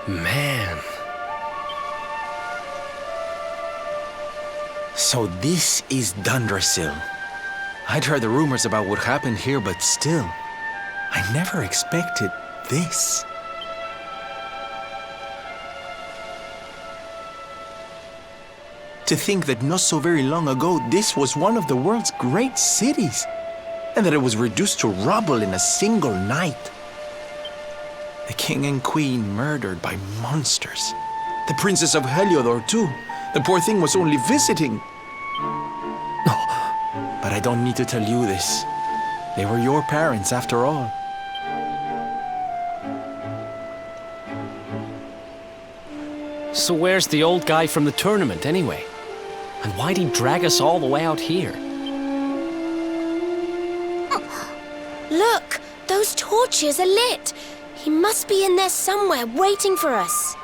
Man. So this is Dundrasil. I'd heard the rumors about what happened here, but still, I never expected this. To think that not so very long ago, this was one of the world's great cities, and that it was reduced to rubble in a single night. The king and queen murdered by monsters. The princess of Heliodor, too. The poor thing was only visiting. Oh, but I don't need to tell you this. They were your parents, after all. So where's the old guy from the tournament, anyway? And why'd he drag us all the way out here? Look! Those torches are lit! He must be in there somewhere, waiting for us.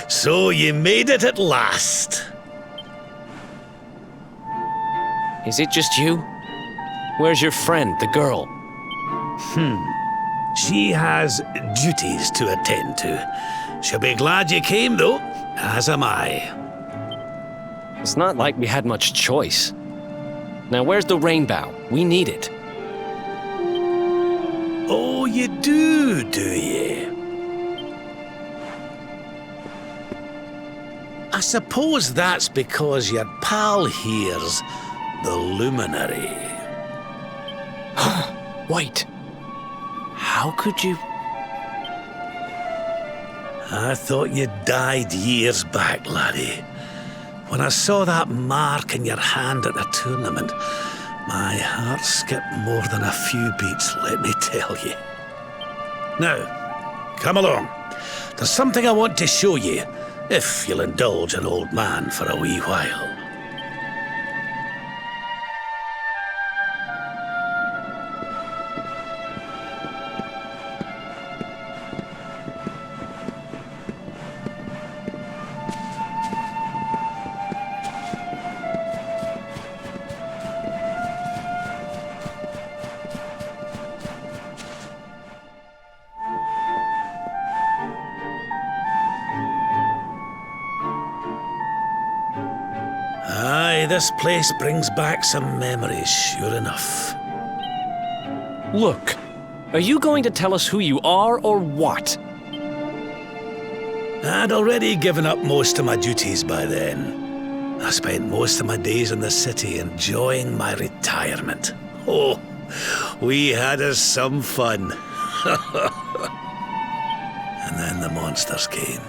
So you made it at last. Is it just you? Where's your friend, the girl? She has duties to attend to. She'll be glad you came, though, as am I. It's not like we had much choice. Now where's the rainbow? We need it. Oh, you do you? I suppose that's because your pal here's the luminary. Wait. How could you... I thought you died years back, laddie. When I saw that mark in your hand at the tournament, my heart skipped more than a few beats, let me tell you. Now, come along. There's something I want to show you, if you'll indulge an old man for a wee while. Aye, this place brings back some memories, sure enough. Look, are you going to tell us who you are or what? I'd already given up most of my duties by then. I spent most of my days in the city enjoying my retirement. Oh, we had us some fun. And then the monsters came,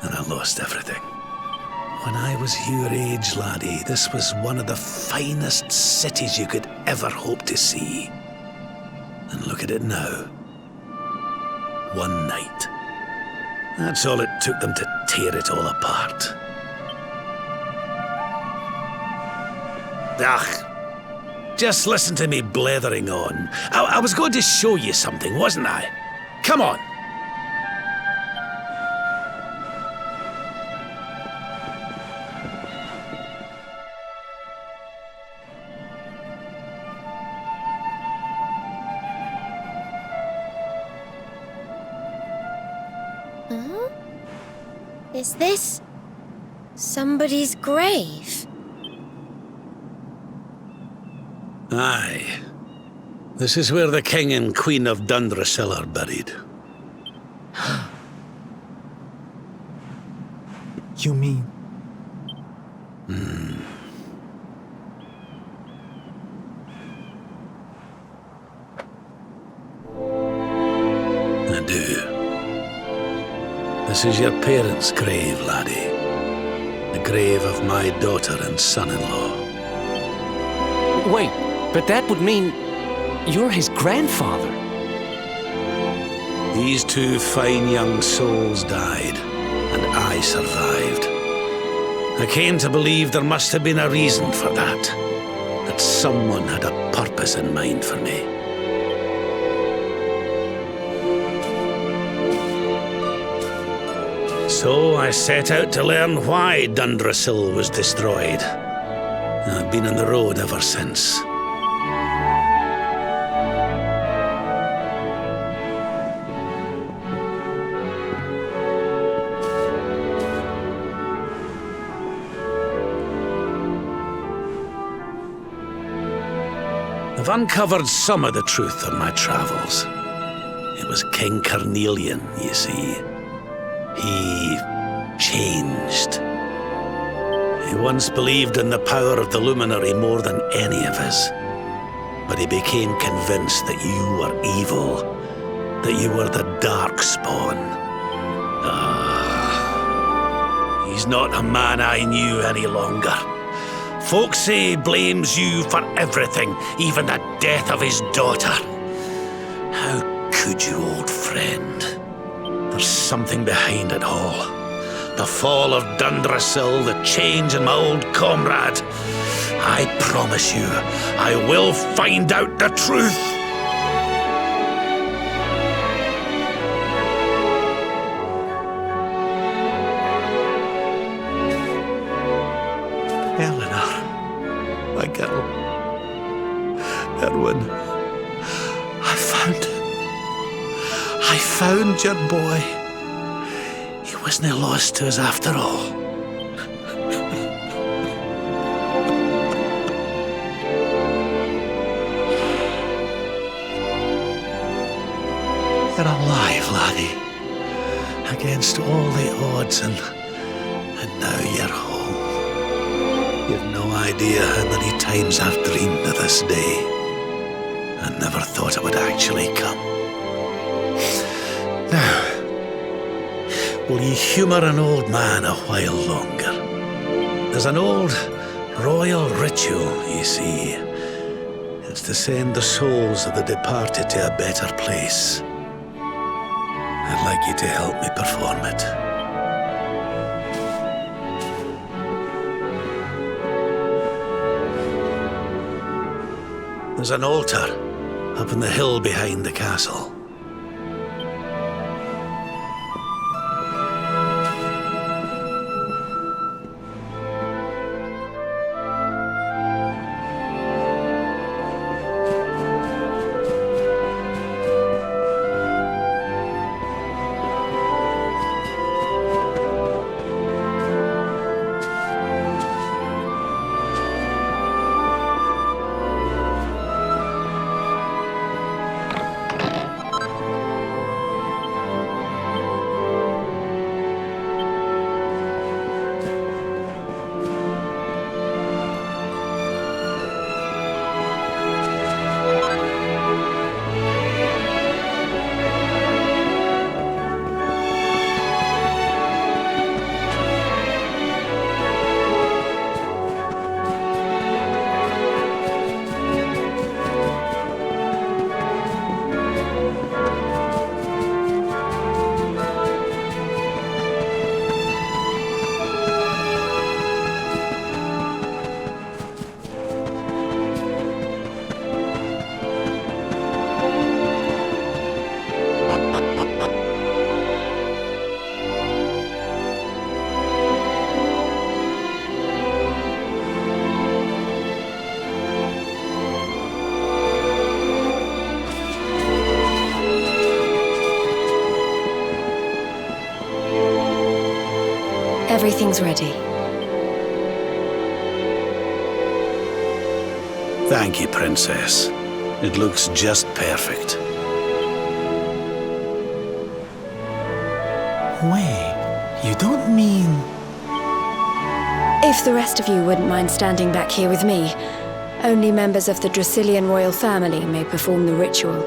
and I lost everything. When I was your age, laddie, this was one of the finest cities you could ever hope to see. And look at it now. One night. That's all it took them to tear it all apart. Ugh. Just listen to me blethering on. I was going to show you something, wasn't I? Come on. Huh? Is this somebody's grave? Aye. This is where the King and Queen of Dundrasil are buried. You mean? I do. This is your parents' grave, laddie. The grave of my daughter and son-in-law. Wait, but that would mean you're his grandfather. These two fine young souls died, and I survived. I came to believe there must have been a reason for that. That someone had a purpose in mind for me. So I set out to learn why Dundrasil was destroyed. I've been on the road ever since. I've uncovered some of the truth on my travels. It was King Carnelian, you see. He changed. He once believed in the power of the luminary more than any of us. But he became convinced that you were evil, that you were the Darkspawn. He's not a man I knew any longer. Folks say he blames you for everything, even the death of his daughter. How could you, old friend? There's something behind it all. The fall of Dundrasil, the change in my old comrade. I promise you, I will find out the truth. Eleanor, my girl. Erwin, I found your boy. He wasn't lost to us after all. You're alive, laddie. Against all the odds, and now you're home. You've no idea how many times I've dreamed of this day. I never thought it would actually come. Now, will you humour an old man a while longer? There's an old royal ritual, you see. It's to send the souls of the departed to a better place. I'd like you to help me perform it. There's an altar up on the hill behind the castle. Everything's ready. Thank you, Princess. It looks just perfect. Wait, you don't mean... If the rest of you wouldn't mind standing back here with me, only members of the Dracilian royal family may perform the ritual.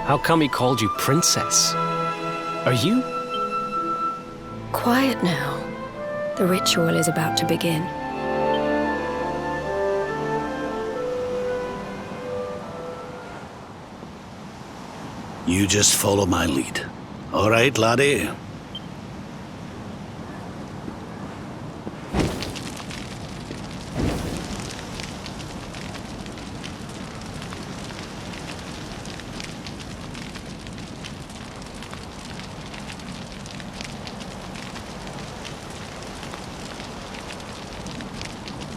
How come he called you princess? Are you? Quiet now. The ritual is about to begin. You just follow my lead. All right, laddie?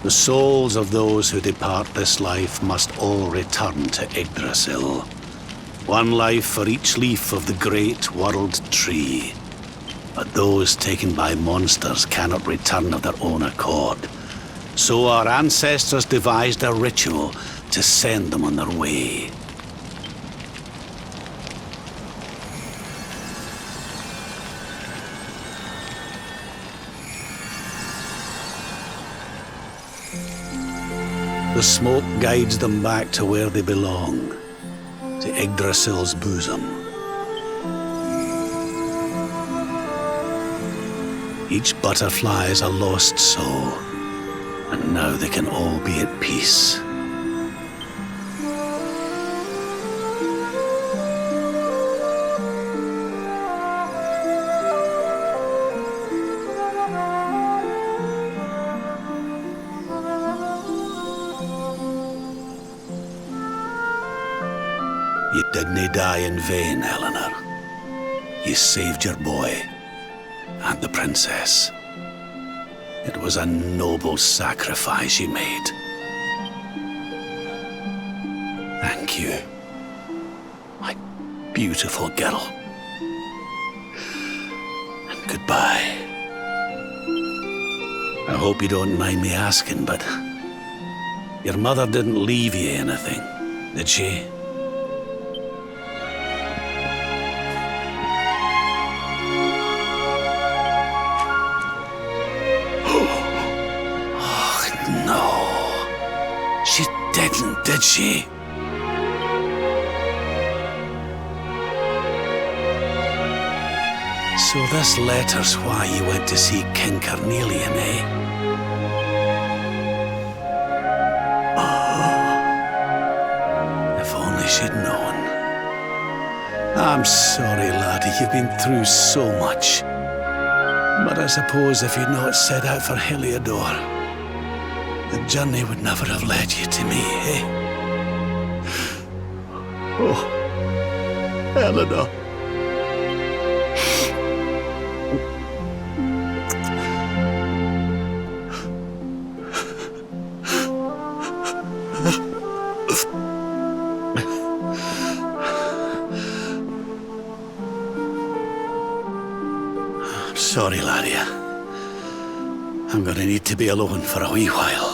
The souls of those who depart this life must all return to Yggdrasil. One life for each leaf of the great world tree. But those taken by monsters cannot return of their own accord. So our ancestors devised a ritual to send them on their way. The smoke guides them back to where they belong, to Yggdrasil's bosom. Each butterfly is a lost soul, and now they can all be at peace. You didn't die in vain, Eleanor. You saved your boy and the princess. It was a noble sacrifice you made. Thank you, my beautiful girl. And goodbye. I hope you don't mind me asking, but your mother didn't leave you anything, did she? She didn't, did she? So this letter's why you went to see King Carnelian, eh? Oh, if only she'd known. I'm sorry, laddie, you've been through so much. But I suppose if you'd not set out for Heliodor, the journey would never have led you to me, eh? Oh, Eleanor. I'm sorry, laddie. I'm gonna need to be alone for a wee while.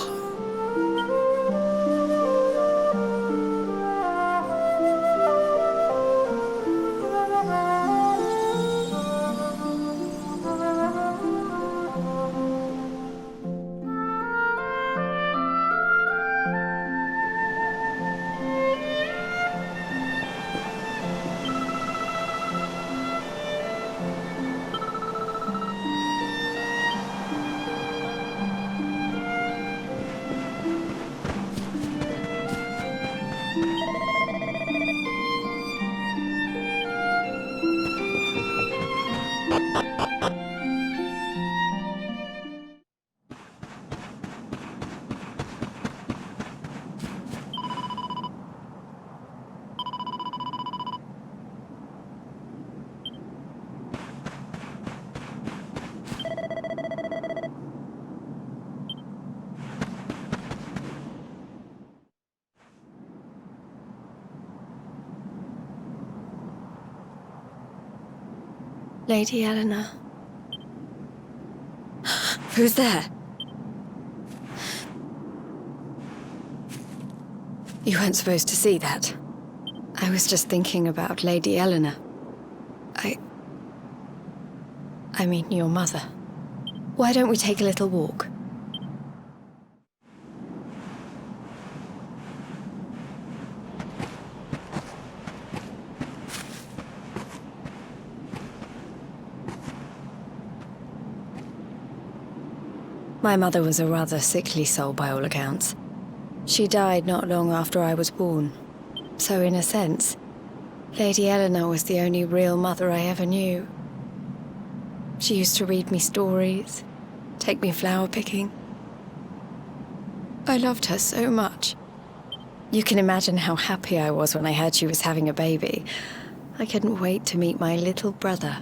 Lady Eleanor. Who's there? You weren't supposed to see that. I was just thinking about Lady Eleanor. I mean, your mother. Why don't we take a little walk? My mother was a rather sickly soul by all accounts. She died not long after I was born. So in a sense, Lady Eleanor was the only real mother I ever knew. She used to read me stories, take me flower picking. I loved her so much. You can imagine how happy I was when I heard she was having a baby. I couldn't wait to meet my little brother.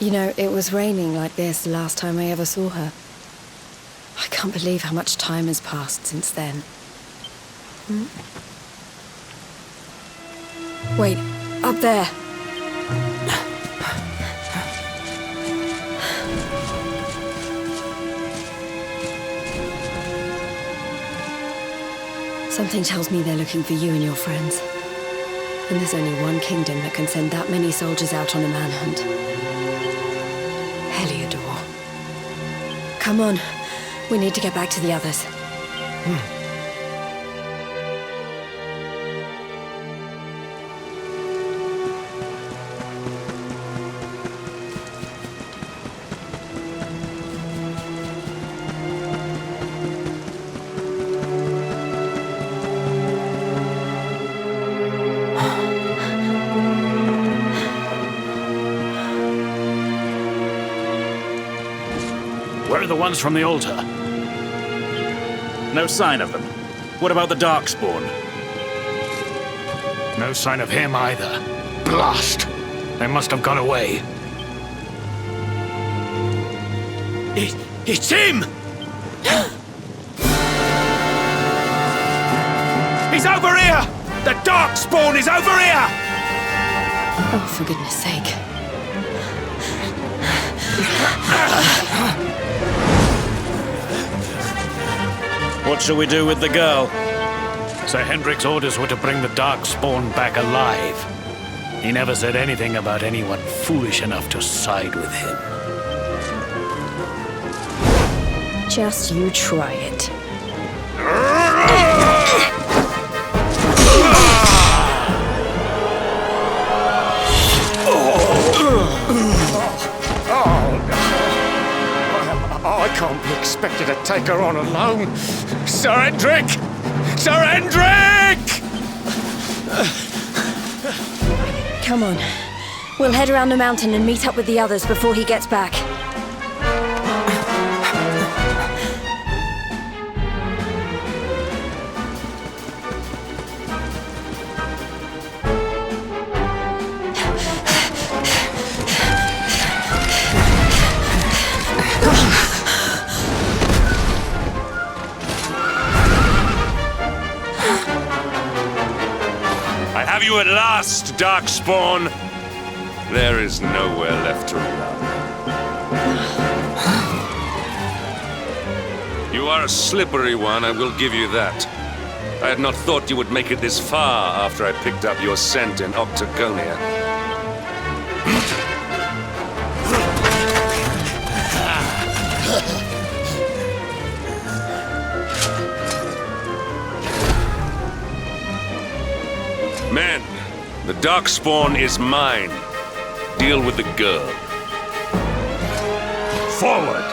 You know, it was raining like this the last time I ever saw her. I can't believe how much time has passed since then. Wait, up there. Something tells me they're looking for you and your friends. And there's only one kingdom that can send that many soldiers out on a manhunt. Heliodor. Come on, we need to get back to the others. Where are the ones from the altar? No sign of them. What about the Darkspawn? No sign of him either. Blast! They must have gone away. It's him! He's over here! The Darkspawn is over here! Oh, for goodness sake. What shall we do with the girl? Sir Hendrik's orders were to bring the Darkspawn back alive. He never said anything about anyone foolish enough to side with him. Just you try it. I can't be expected to take her on alone. Sir Hendrik! Sir Hendrik! Come on. We'll head around the mountain and meet up with the others before he gets back. Have you at last, Darkspawn? There is nowhere left to run. You are a slippery one, I will give you that. I had not thought you would make it this far after I picked up your scent in Octagonia. Men, the Darkspawn is mine. Deal with the girl. Forward!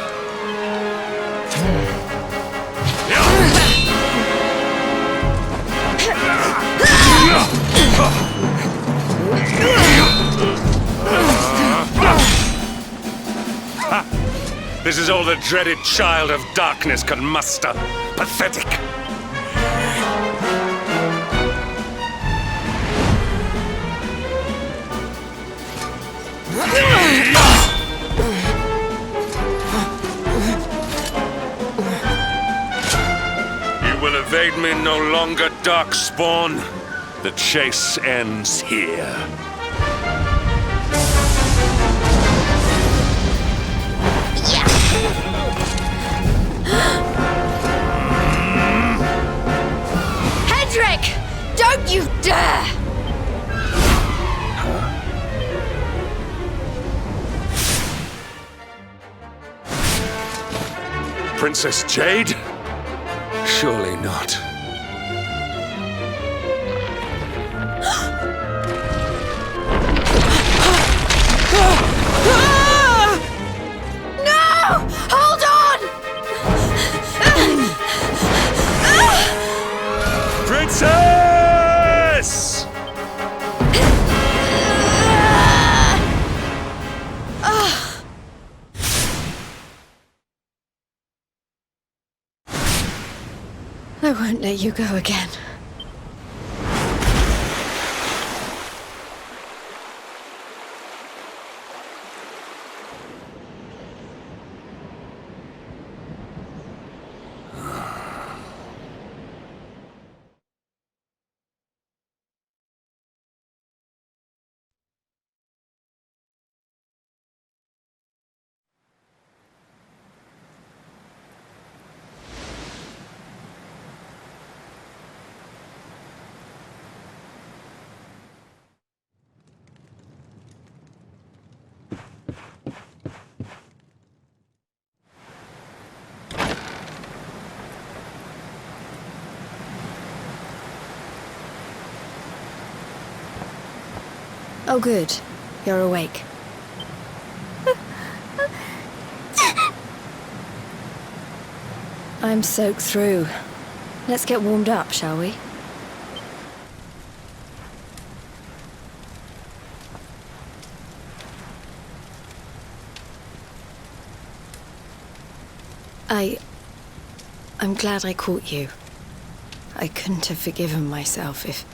This is all the dreaded child of darkness can muster. Pathetic! You will evade me no longer, Darkspawn. The chase ends here. Hendrik! Don't you dare! Princess Jade? Surely not. No! Hold on! Princess! I won't let you go again. Oh, good. You're awake. I'm soaked through. Let's get warmed up, shall we? I'm glad I caught you. I couldn't have forgiven myself if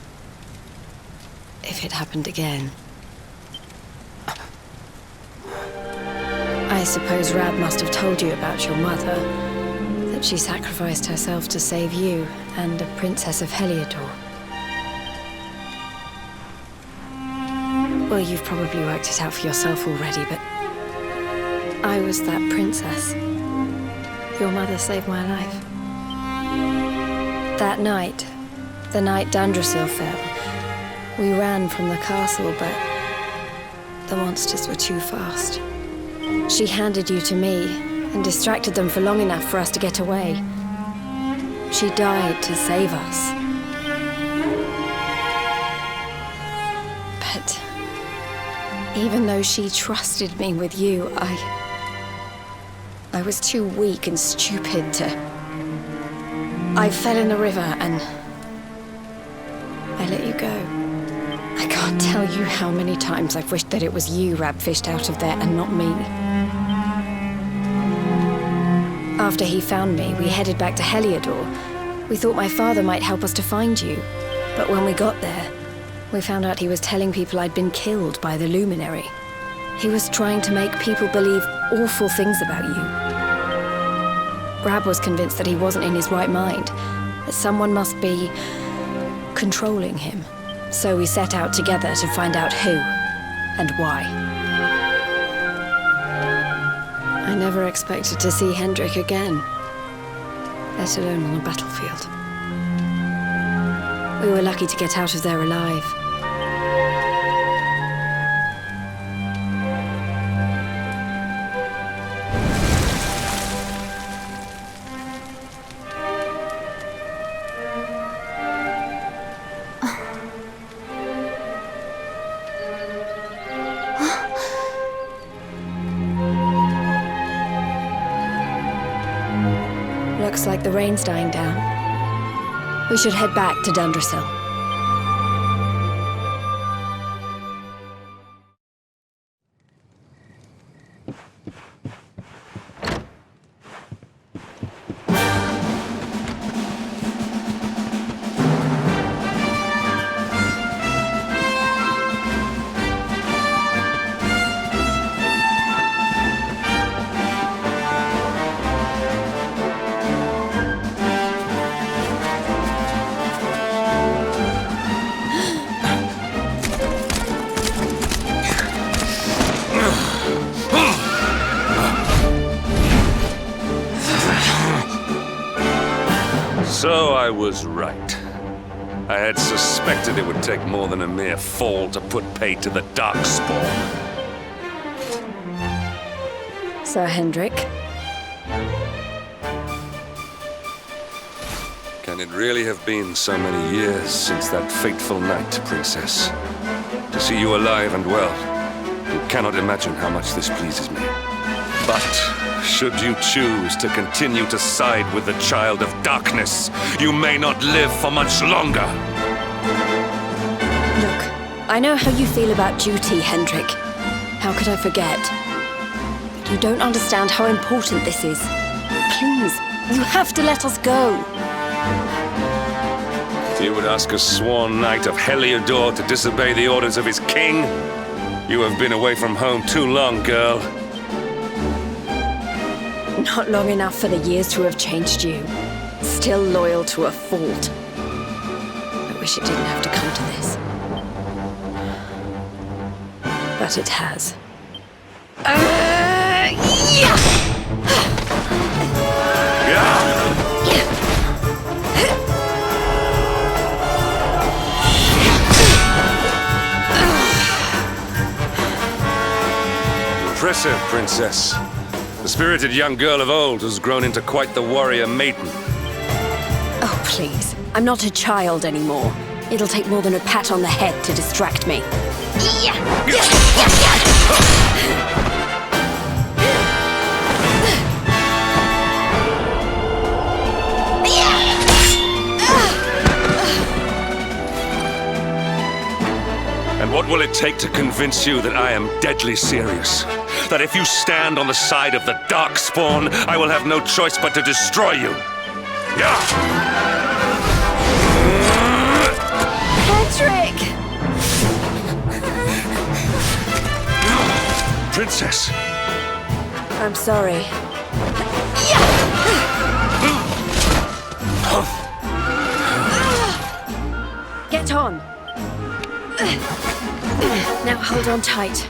it happened again. I suppose Rab must have told you about your mother, that she sacrificed herself to save you and a princess of Heliodor. Well, you've probably worked it out for yourself already, but I was that princess. Your mother saved my life. That night, the night Dundrasil fell, we ran from the castle, but the monsters were too fast. She handed you to me and distracted them for long enough for us to get away. She died to save us. But even though she trusted me with you, I was too weak and stupid to... I fell in the river and I let you go. I can't tell you how many times I've wished that it was you Rab fished out of there and not me. After he found me, we headed back to Heliodor. We thought my father might help us to find you. But when we got there, we found out he was telling people I'd been killed by the Luminary. He was trying to make people believe awful things about you. Rab was convinced that he wasn't in his right mind, that someone must be controlling him. So we set out together to find out who and why. I never expected to see Hendrik again, let alone on a battlefield. We were lucky to get out of there alive. Looks like the rain's dying down. We should head back to Dundrasil. So I was right. I had suspected it would take more than a mere fall to put paid to the Darkspawn. Sir Hendrik, Can it really have been so many years since that fateful night, Princess? To see you alive and well, you cannot imagine how much this pleases me. But should you choose to continue to side with the Child of Darkness, you may not live for much longer. look, I know how you feel about duty, Hendrik. How could I forget? But you don't understand how important this is. Please, you have to let us go. You would ask a sworn knight of Heliodor to disobey the orders of his king? You have been away from home too long, girl. Not long enough for the years to have changed you. Still loyal to a fault. I wish it didn't have to come to this. But it has. Impressive, Princess. The spirited young girl of old has grown into quite the warrior maiden. Oh, please. I'm not a child anymore. It'll take more than a pat on the head to distract me. And what will it take to convince you that I am deadly serious? That if you stand on the side of the Darkspawn, I will have no choice but to destroy you. Yeah! Patrick! Princess! I'm sorry. Get on! Now hold on tight.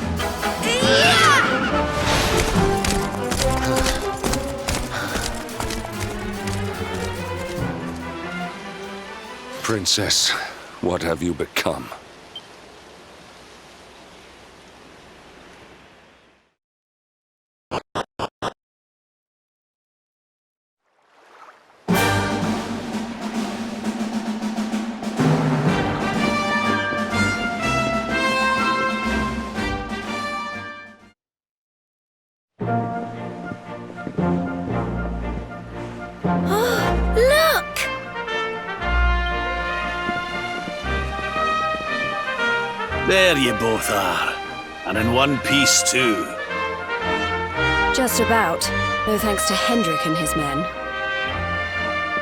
Princess, what have you become? Look! There you both are. And in one piece, too. Just about. No thanks to Hendrik and his men.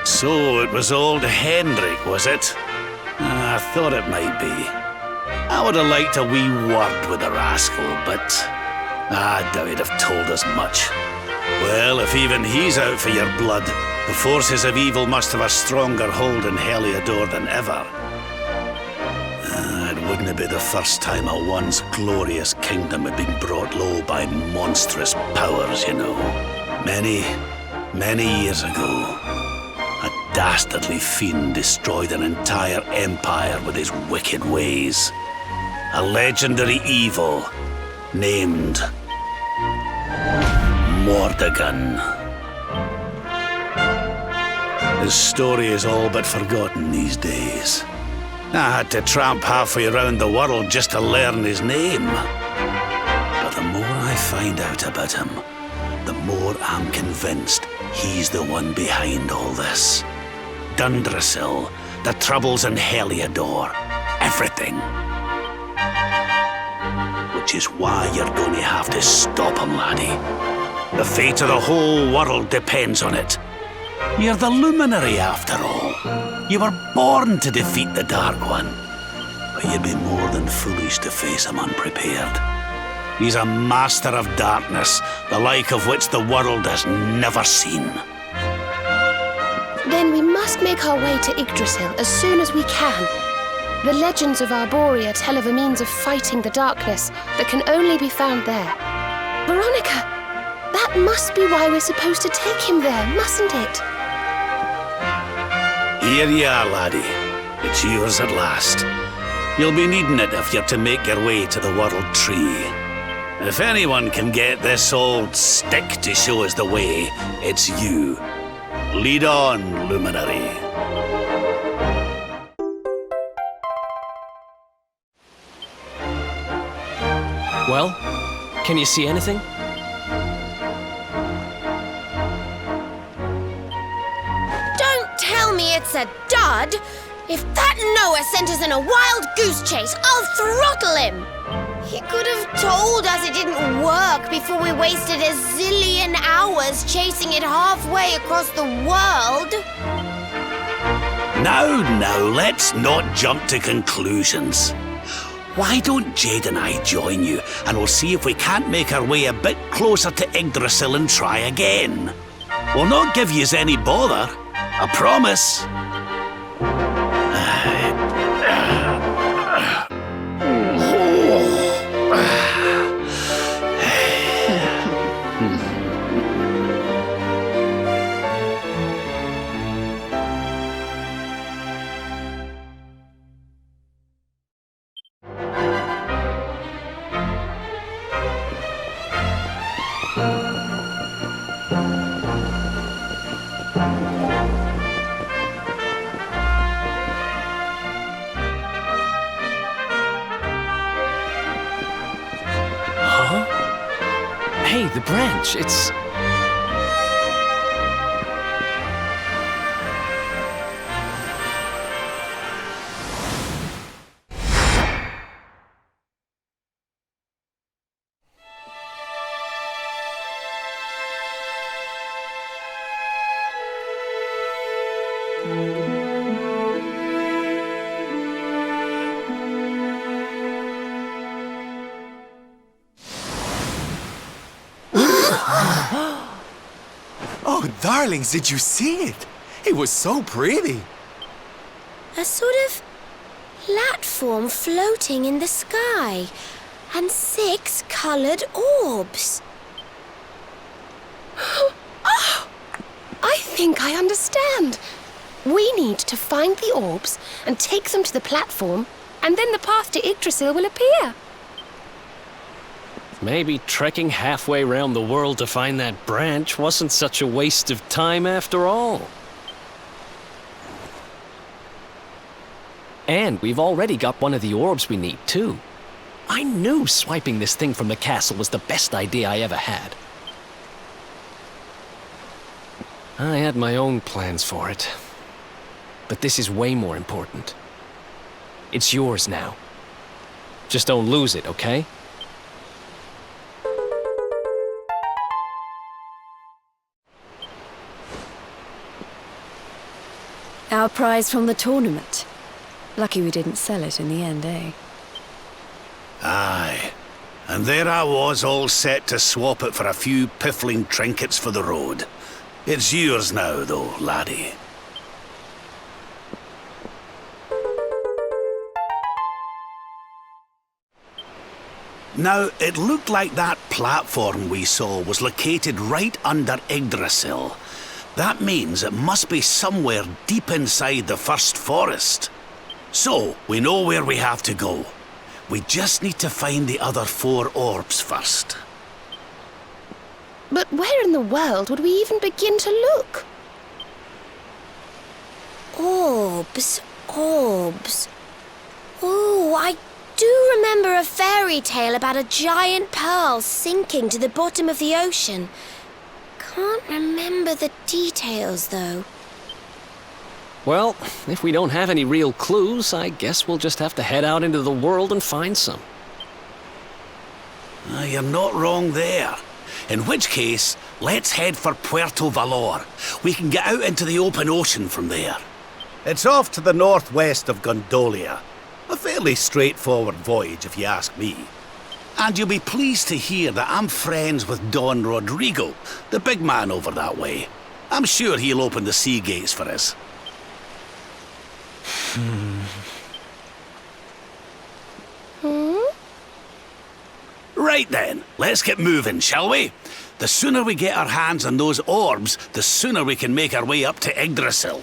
So it was old Hendrik, was it? I thought it might be. I would have liked a wee word with the rascal, but I doubt he'd have told us much. Well, if even he's out for your blood, the forces of evil must have a stronger hold in Heliodor than ever. It wouldn't be the first time a once glorious kingdom had been brought low by monstrous powers, you know. Many years ago, a dastardly fiend destroyed an entire empire with his wicked ways. A legendary evil named Mordegon. His story is all but forgotten these days. I had to tramp halfway around the world just to learn his name. But the more I find out about him, the more I'm convinced he's the one behind all this. Dundrasil, the troubles in Heliodor, everything. Which is why you're going to have to stop him, laddie. The fate of the whole world depends on it. You're the luminary, after all. You were born to defeat the Dark One. But you'd be more than foolish to face him unprepared. He's a master of darkness, the like of which the world has never seen. Then we must make our way to Yggdrasil as soon as we can. The legends of Arborea tell of a means of fighting the darkness that can only be found there. Veronica, that must be why we're supposed to take him there, mustn't it? Here you are, laddie. It's yours at last. You'll be needing it if you're to make your way to the World Tree. If anyone can get this old stick to show us the way, it's you. Lead on, Luminary. Well, can you see anything? Don't tell me it's a dud! If that Noah sent us in a wild goose chase, I'll throttle him! He could have told us it didn't work before we wasted a zillion hours chasing it halfway across the world. Now, let's not jump to conclusions. Why don't Jade and I join you, and we'll see if we can't make our way a bit closer to Yggdrasil and try again. We'll not give yous any bother, I promise. Hey, the branch, it's... Oh, darlings, did you see it? It was so pretty. A sort of platform floating in the sky, and 6 coloured orbs. Oh, I think I understand. We need to find the orbs and take them to the platform, and then the path to Yggdrasil will appear. Maybe trekking halfway around the world to find that branch wasn't such a waste of time after all. And we've already got one of the orbs we need, too. I knew swiping this thing from the castle was the best idea I ever had. I had my own plans for it. But this is way more important. It's yours now. Just don't lose it, okay? Our prize from the tournament. Lucky we didn't sell it in the end, eh? Aye. And there I was, all set to swap it for a few piffling trinkets for the road. It's yours now, though, laddie. Now, it looked like that platform we saw was located right under Yggdrasil. That means it must be somewhere deep inside the first forest. So, we know where we have to go. We just need to find the other 4 orbs first. But where in the world would we even begin to look? Orbs, orbs. Oh, I do remember a fairy tale about a giant pearl sinking to the bottom of the ocean. Can't remember the details, though. Well, if we don't have any real clues, I guess we'll just have to head out into the world and find some. You're not wrong there. In which case, let's head for Puerto Valor. We can get out into the open ocean from there. It's off to the northwest of Gondolia. A fairly straightforward voyage, if you ask me. And you'll be pleased to hear that I'm friends with Don Rodrigo, the big man over that way. I'm sure he'll open the sea gates for us. Right then, let's get moving, shall we? The sooner we get our hands on those orbs, the sooner we can make our way up to Yggdrasil.